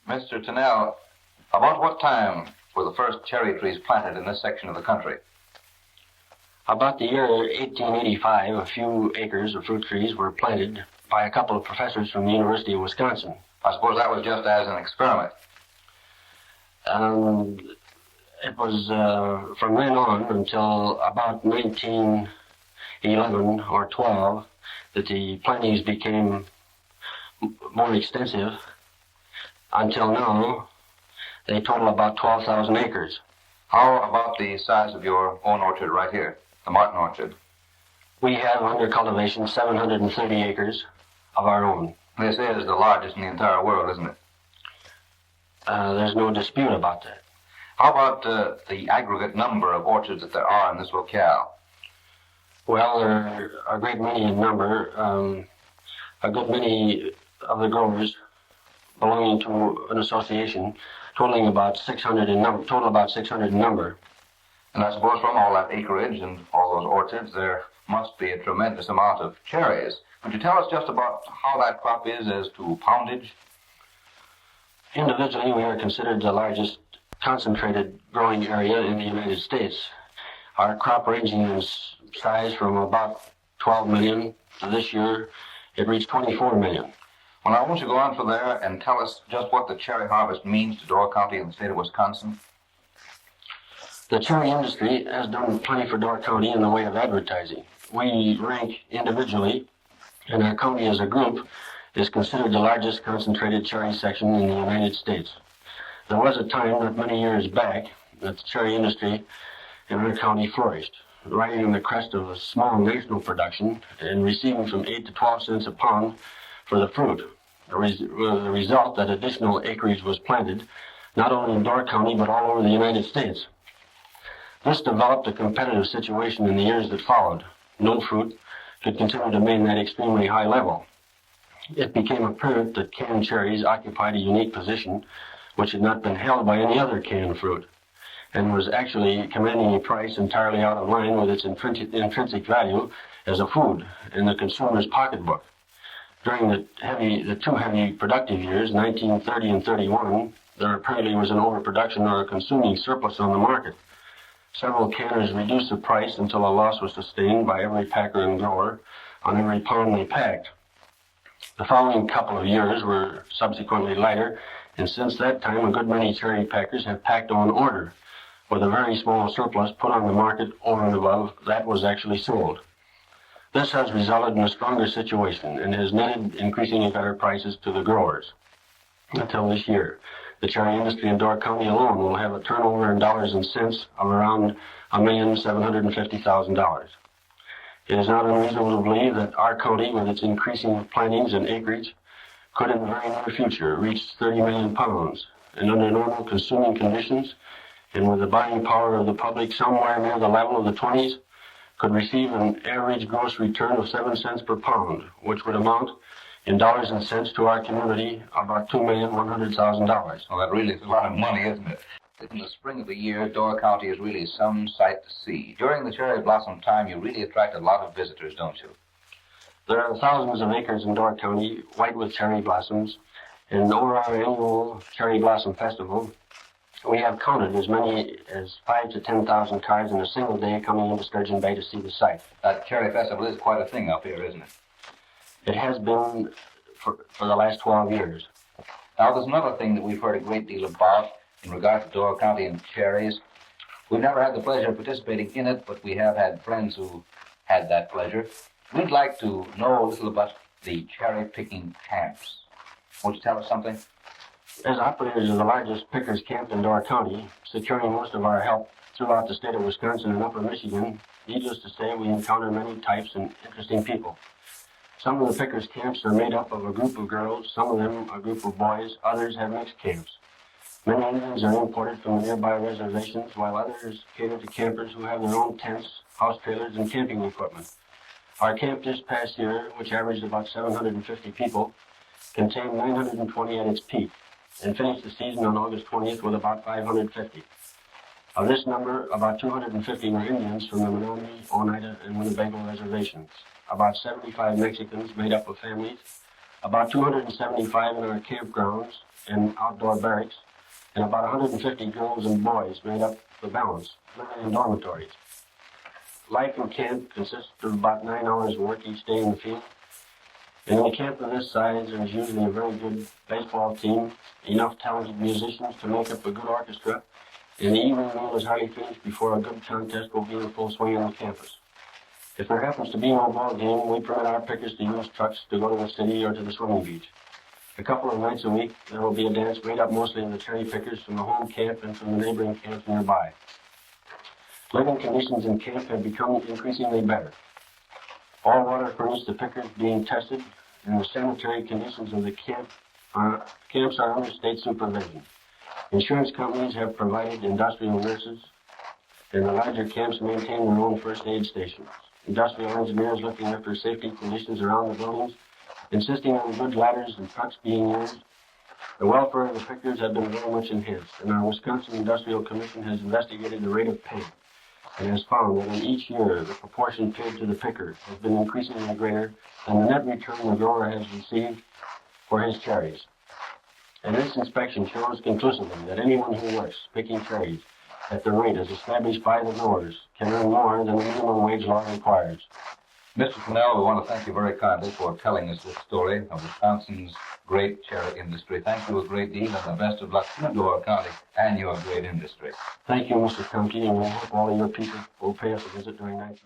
Mr. Thenell, about what time were the first cherry trees planted in this section of the country? About the year 1885, a few acres of fruit trees were planted by a couple of professors from the University of Wisconsin. I suppose that was just as an experiment. It was from then on until about 1911 or 12 that the plantings became more extensive. Until now, they total about 12,000 acres. How about the size of your own orchard right here, the Martin Orchard? We have under cultivation 730 acres of our own. This is the largest in the entire world, isn't it? There's no dispute about that. How about the aggregate number of orchards that there are in this locale? Well, there are a great many in number. A good many of the growers belonging to an association, totaling about 600 in number. And I suppose from all that acreage and all those orchards, there must be a tremendous amount of cherries. Could you tell us just about how that crop is as to poundage? Individually, we are considered the largest concentrated growing area in the United States. Our crop ranging in size from about 12 million to this year, it reached 24 million. Well, I want you to go on from there and tell us just what the cherry harvest means to Door County and the state of Wisconsin. The cherry industry has done plenty for Door County in the way of advertising. We rank individually, and our county as a group is considered the largest concentrated cherry section in the United States. There was a time, not many years back, that the cherry industry in our county flourished, riding on the crest of a small national production and receiving from 8 to 12 cents a pound for the fruit. The result that additional acreage was planted, not only in Door County, but all over the United States. This developed a competitive situation in the years that followed. No fruit could continue to maintain that extremely high level. It became apparent that canned cherries occupied a unique position which had not been held by any other canned fruit, and was actually commanding a price entirely out of line with its intrinsic value as a food in the consumer's pocketbook. During the two heavy productive years, 1930 and 31, there apparently was an overproduction or a consuming surplus on the market. Several canners reduced the price until a loss was sustained by every packer and grower on every pound they packed. The following couple of years were subsequently lighter, and since that time a good many cherry packers have packed on order, with a very small surplus put on the market over and above that was actually sold. This has resulted in a stronger situation and has netted increasingly better prices to the growers. Until this year, the cherry industry in Door County alone will have a turnover in dollars and cents of around $1,750,000. It is not unreasonable to believe that our county, with its increasing plantings and acreage, could in the very near future reach 30 million pounds, and under normal consuming conditions, and with the buying power of the public somewhere near the level of the 20s, could receive an average gross return of 7 cents per pound, which would amount in dollars and cents to our community about $2,100,000. Well, that really is a lot of money, isn't it? In the spring of the year, Door County is really some sight to see. During the cherry blossom time, you really attract a lot of visitors, don't you? There are thousands of acres in Door County white with cherry blossoms, and over our annual Cherry Blossom Festival, we have counted as many as 5,000 to 10,000 cars in a single day coming into Sturgeon Bay to see the sight. That cherry festival is quite a thing up here, isn't it? It has been for the last 12 years. Now, there's another thing that we've heard a great deal about in regard to Door County and cherries. We've never had the pleasure of participating in it, but we have had friends who had that pleasure. We'd like to know a little about the cherry-picking camps. Won't you tell us something? As operators of the largest pickers camp in Door County, securing most of our help throughout the state of Wisconsin and upper Michigan, needless to say, we encounter many types and interesting people. Some of the pickers' camps are made up of a group of girls, some of them a group of boys, others have mixed camps. Many Indians are imported from the nearby reservations, while others cater to campers who have their own tents, house trailers, and camping equipment. Our camp this past year, which averaged about 750 people, contained 920 at its peak, and finished the season on August 20th with about 550. Of this number, about 250 were Indians from the Menominee, Oneida, and Winnebago reservations. About 75 Mexicans made up of families about 275 in our campgrounds and outdoor barracks, and about 150 girls and boys made up the balance, living in dormitories. Life in camp consists of about 9 hours work each day in the field. And in a camp of this size, there's usually a very good baseball team, enough talented musicians to make up a good orchestra, and the evening meal is hardly finished before a good contest will be in full swing on the campus. If there happens to be no ball game, we permit our pickers to use trucks to go to the city or to the swimming beach. A couple of nights a week, there will be a dance made up mostly of the cherry pickers from the home camp and from the neighboring camps nearby. Living conditions in camp have become increasingly better. All water furnished to pickers being tested, and the sanitary conditions of the camps are under state supervision. Insurance companies have provided industrial nurses, and the larger camps maintain their own first aid stations. Industrial engineers looking after safety conditions around the buildings, insisting on good ladders and trucks being used. The welfare of the pickers have been very much enhanced, and our Wisconsin Industrial Commission has investigated the rate of pay and has found that in each year the proportion paid to the picker has been increasingly greater than the net return the grower has received for his cherries. And this inspection shows conclusively that anyone who works picking cherries at the rate as established by the growers can earn more than the minimum wage law requires. Mr. Thenell, we want to thank you very kindly for telling us this story of Wisconsin's great cherry industry. Thank you a great deal, and the best of luck to Door County and your great industry. Thank you, Mr. Conkey, and we hope all of your people will pay us a visit during night.